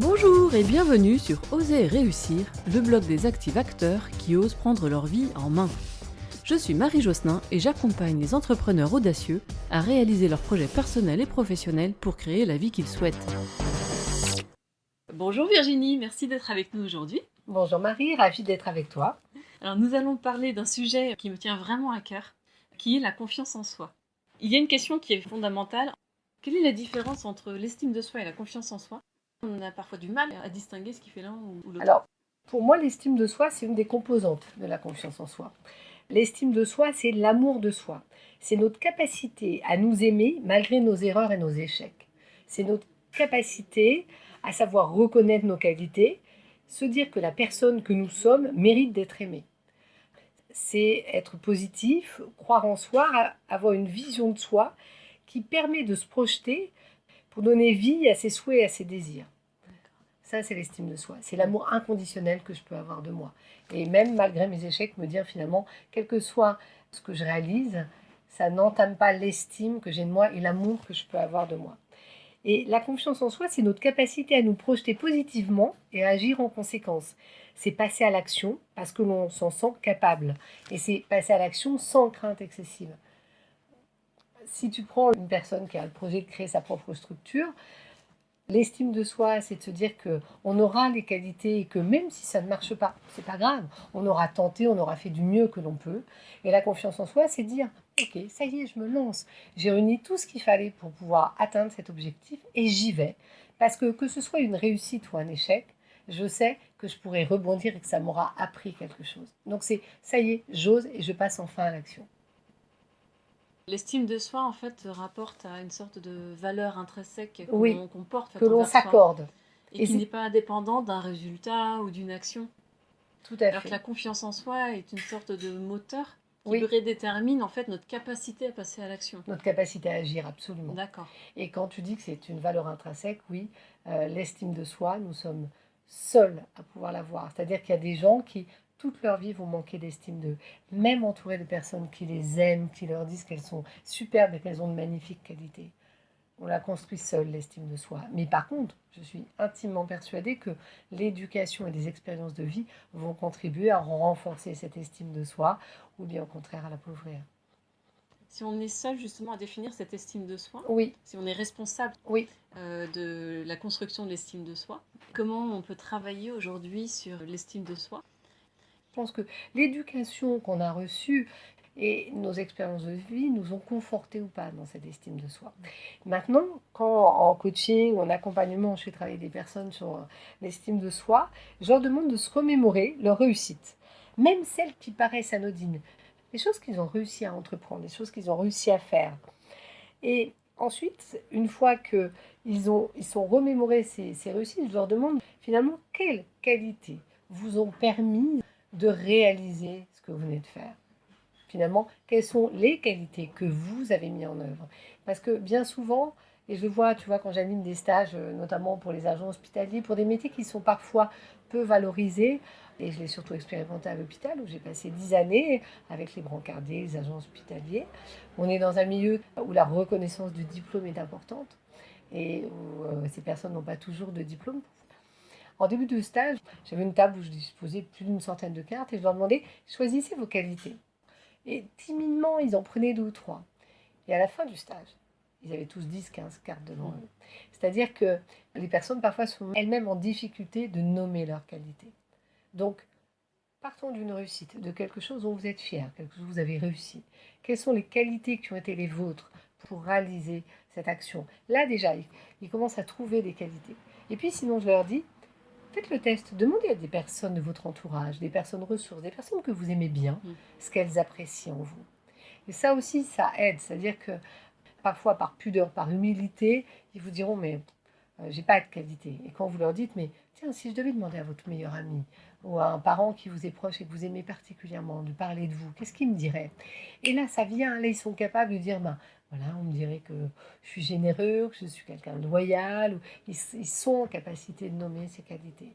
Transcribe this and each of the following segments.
Bonjour et bienvenue sur Oser et réussir, le blog des actifs acteurs qui osent prendre leur vie en main. Je suis Marie Josselin et j'accompagne les entrepreneurs audacieux à réaliser leurs projets personnels et professionnels pour créer la vie qu'ils souhaitent. Bonjour Virginie, merci d'être avec nous aujourd'hui. Bonjour Marie, ravie d'être avec toi. Alors nous allons parler d'un sujet qui me tient vraiment à cœur, qui est la confiance en soi. Il y a une question qui est fondamentale. Quelle est la différence entre l'estime de soi et la confiance en soi ? On a parfois du mal à distinguer ce qui fait l'un ou l'autre. Alors, pour moi, l'estime de soi, c'est une des composantes de la confiance en soi. L'estime de soi, c'est l'amour de soi. C'est notre capacité à nous aimer malgré nos erreurs et nos échecs. C'est notre capacité à savoir reconnaître nos qualités, se dire que la personne que nous sommes mérite d'être aimée. C'est être positif, croire en soi, avoir une vision de soi qui permet de se projeter pour donner vie à ses souhaits et à ses désirs. Ça, c'est l'estime de soi. C'est l'amour inconditionnel que je peux avoir de moi. Et même malgré mes échecs, me dire finalement, quel que soit ce que je réalise, ça n'entame pas l'estime que j'ai de moi et l'amour que je peux avoir de moi. Et la confiance en soi, c'est notre capacité à nous projeter positivement et à agir en conséquence. C'est passer à l'action parce que l'on s'en sent capable. Et c'est passer à l'action sans crainte excessive. Si tu prends une personne qui a le projet de créer sa propre structure, l'estime de soi, c'est de se dire qu'on aura les qualités et que même si ça ne marche pas, c'est pas grave. On aura tenté, on aura fait du mieux que l'on peut. Et la confiance en soi, c'est de dire ok, ça y est, je me lance. J'ai réuni tout ce qu'il fallait pour pouvoir atteindre cet objectif et j'y vais. Parce que ce soit une réussite ou un échec, je sais que je pourrai rebondir et que ça m'aura appris quelque chose. Donc c'est ça y est, j'ose et je passe enfin à l'action. L'estime de soi, en fait, rapporte à une sorte de valeur intrinsèque qu'on porte que l'on s'accorde. Et qui n'est pas indépendante d'un résultat ou d'une action. Tout à fait. Alors que la confiance en soi est une sorte de moteur qui prédétermine en fait notre capacité à passer à l'action. Notre capacité à agir, absolument. D'accord. Et quand tu dis que c'est une valeur intrinsèque, oui, l'estime de soi, nous sommes seuls à pouvoir l'avoir. C'est-à-dire qu'il y a des gens qui, toute leur vie, vont manquer d'estime d'eux. Même entourés de personnes qui les aiment, qui leur disent qu'elles sont superbes et qu'elles ont de magnifiques qualités. On la construit seule, l'estime de soi. Mais par contre, je suis intimement persuadée que l'éducation et les expériences de vie vont contribuer à renforcer cette estime de soi ou bien au contraire à l'appauvrir. Si on est seul justement à définir cette estime de soi, si on est responsable de la construction de l'estime de soi, comment on peut travailler aujourd'hui sur l'estime de soi ? Je pense que l'éducation qu'on a reçue et nos expériences de vie nous ont confortés ou pas dans cette estime de soi. Maintenant, quand en coaching ou en accompagnement, je fais travailler des personnes sur l'estime de soi, je leur demande de se remémorer leur réussite, même celles qui paraissent anodines, les choses qu'ils ont réussi à entreprendre, les choses qu'ils ont réussi à faire. Et ensuite, une fois qu'ils sont remémorés ces réussites, je leur demande finalement quelles qualités vous ont permis de réaliser ce que vous venez de faire. Finalement, quelles sont les qualités que vous avez mis en œuvre. Parce que bien souvent, et je le vois, tu vois, quand j'anime des stages, notamment pour les agents hospitaliers, pour des métiers qui sont parfois peu valorisés, et je l'ai surtout expérimenté à l'hôpital, où j'ai passé 10 années avec les brancardiers, les agents hospitaliers. On est dans un milieu où la reconnaissance du diplôme est importante, et où ces personnes n'ont pas toujours de diplôme. En début de stage, j'avais une table où je disposais plus d'une centaine de cartes, et je leur demandais, choisissez vos qualités. Et timidement, ils en prenaient 2 ou 3. Et à la fin du stage, ils avaient tous 10, 15 cartes devant eux. C'est-à-dire que les personnes parfois sont elles-mêmes en difficulté de nommer leurs qualités. Donc, partons d'une réussite, de quelque chose dont vous êtes fiers, quelque chose que vous avez réussi. Quelles sont les qualités qui ont été les vôtres pour réaliser cette action ? Là déjà, ils commencent à trouver des qualités. Et puis sinon, je leur dis, faites le test, demandez à des personnes de votre entourage, des personnes ressources, des personnes que vous aimez bien, ce qu'elles apprécient en vous. Et ça aussi, ça aide, c'est-à-dire que parfois par pudeur, par humilité, ils vous diront mais j'ai pas de qualité. Et quand vous leur dites mais tiens, si je devais demander à votre meilleur ami ou à un parent qui vous est proche et que vous aimez particulièrement de parler de vous, qu'est-ce qu'il me dirait ? Et là, ça vient, là, ils sont capables de dire ben voilà, on me dirait que je suis généreux, que je suis quelqu'un de loyal. Ils sont en capacité de nommer ces qualités.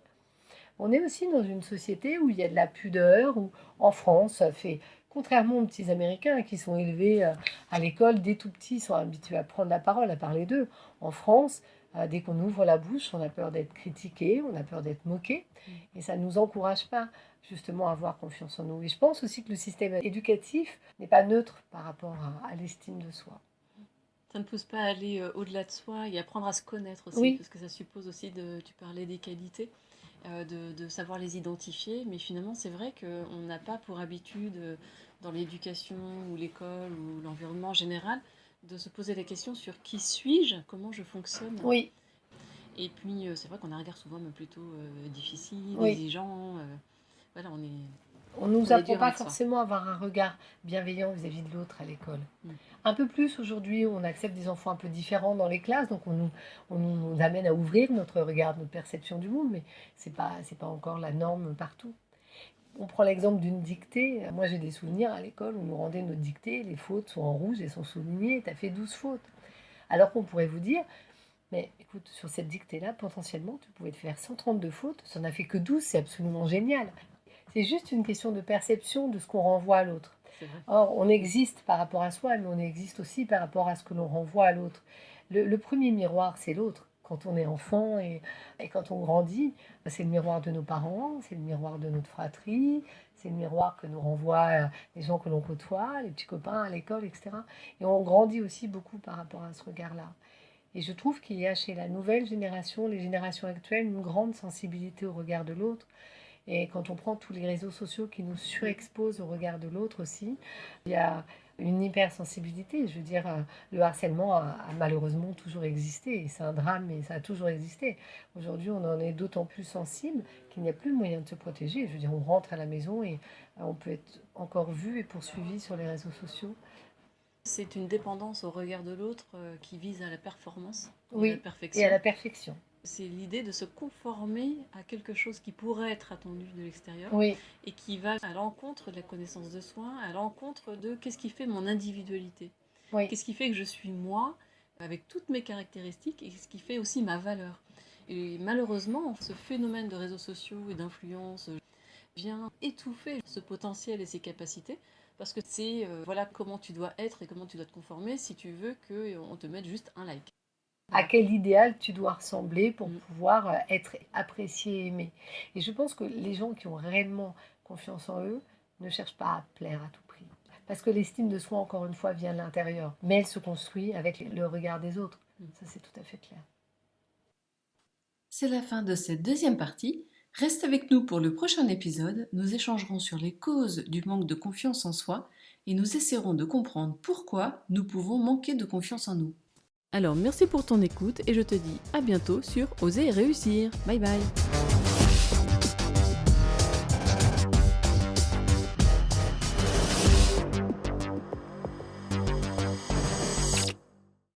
On est aussi dans une société où il y a de la pudeur, où en France, ça fait, contrairement aux petits Américains qui sont élevés à l'école, dès tout petits, ils sont habitués à prendre la parole, à parler d'eux. En France, Dès qu'on ouvre la bouche, on a peur d'être critiqué, on a peur d'être moqué, et ça ne nous encourage pas justement à avoir confiance en nous. Et je pense aussi que le système éducatif n'est pas neutre par rapport à l'estime de soi. Ça ne pousse pas à aller au-delà de soi et apprendre à se connaître aussi, Oui, parce que ça suppose aussi tu parlais des qualités, de savoir les identifier, mais finalement c'est vrai qu'on n'a pas pour habitude, dans l'éducation ou l'école ou l'environnement en général, de se poser la question sur qui suis-je, comment je fonctionne. oui, Et puis c'est vrai qu'on a un regard souvent plutôt difficile, oui. exigeant, voilà, On ne nous on est apprend dur pas avec soi. forcément à avoir un regard bienveillant vis-à-vis de l'autre à l'école. Mm. Un peu plus aujourd'hui, on accepte des enfants un peu différents dans les classes, donc on nous amène à ouvrir notre regard, notre perception du monde, mais c'est pas encore la norme partout. On prend l'exemple d'une dictée. Moi, j'ai des souvenirs à l'école où on nous rendait notre dictée, les fautes sont en rouge et sont soulignées, tu as fait 12 fautes. Alors qu'on pourrait vous dire, mais écoute, sur cette dictée-là, potentiellement, tu pouvais te faire 132 fautes, ça n'en a fait que 12, c'est absolument génial. C'est juste une question de perception de ce qu'on renvoie à l'autre. C'est vrai. Or, on existe par rapport à soi, mais on existe aussi par rapport à ce que l'on renvoie à l'autre. Le premier miroir, c'est l'autre. Quand on est enfant et quand on grandit, c'est le miroir de nos parents, c'est le miroir de notre fratrie, c'est le miroir que nous renvoient les gens que l'on côtoie, les petits copains à l'école, etc. Et on grandit aussi beaucoup par rapport à ce regard-là. Et je trouve qu'il y a chez la nouvelle génération, les générations actuelles, une grande sensibilité au regard de l'autre. Et quand on prend tous les réseaux sociaux qui nous surexposent au regard de l'autre aussi, il y a une hypersensibilité. Je veux dire, le harcèlement a malheureusement toujours existé. Et c'est un drame, mais ça a toujours existé. Aujourd'hui, on en est d'autant plus sensible qu'il n'y a plus moyen de se protéger. Je veux dire, on rentre à la maison et on peut être encore vu et poursuivi sur les réseaux sociaux. C'est une dépendance au regard de l'autre qui vise à la performance et à la Oui, et à perfection. la perfection. C'est l'idée de se conformer à quelque chose qui pourrait être attendu de l'extérieur Oui, et qui va à l'encontre de la connaissance de soi, à l'encontre de qu'est-ce qui fait mon individualité, oui, qu'est-ce qui fait que je suis moi, avec toutes mes caractéristiques, et ce qui fait aussi ma valeur. Et malheureusement, ce phénomène de réseaux sociaux et d'influence vient étouffer ce potentiel et ces capacités, parce que c'est voilà comment tu dois être et comment tu dois te conformer si tu veux qu'on te mette juste un like. à quel idéal tu dois ressembler pour Mm. pouvoir être apprécié et aimé. Et je pense que les gens qui ont réellement confiance en eux ne cherchent pas à plaire à tout prix. Parce que l'estime de soi, encore une fois, vient de l'intérieur. Mais elle se construit avec le regard des autres. Ça, c'est tout à fait clair. C'est la fin de cette deuxième partie. Reste avec nous pour le prochain épisode. Nous échangerons sur les causes du manque de confiance en soi et nous essaierons de comprendre pourquoi nous pouvons manquer de confiance en nous. Alors merci pour ton écoute et je te dis à bientôt sur Oser et réussir. Bye bye.